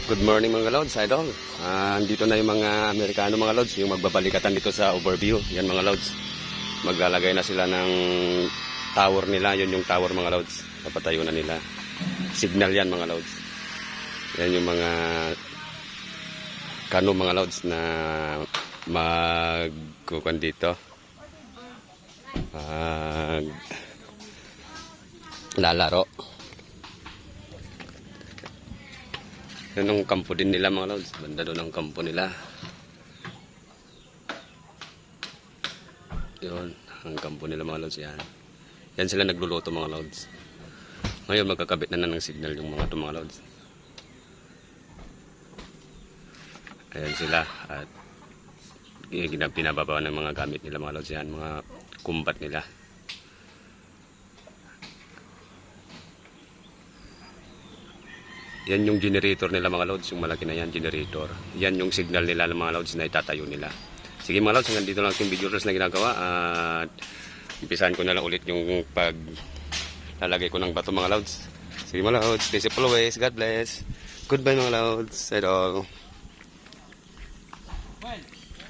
Good morning mga lods, idol. Andito na yung mga Amerikano mga lods, yung magbabalikatan dito sa overview. Yan mga lods. Maglalagay na sila ng tower nila. Yun yung tower mga lods. Napatayo na nila. Signal yan mga lods. Yan yung mga kano mga lods na magkukuhan dito. Lalaro. Yan ang kampo din nila mga lods. Banda doon ang kampo nila. Yun, ang kampo nila mga lods. Yan. Yan sila nagluluto mga lods. Ngayon magkakabit na ng signal yung mga ito mga lods. Ayan sila. At pinababa ng mga gamit nila mga lods. Yan, mga kumbat nila. Yan yung generator nila mga lods, yung malaki na yan, generator. Yan yung signal nila ng mga lods na itatayo nila. Sige mga lods, hanggang dito lang yung video na ginagawa. At umpisahan ko na lang ulit yung paglalagay ko ng bato mga lods. Sige mga lods, stay safe always, God bless. Goodbye mga lods, at all.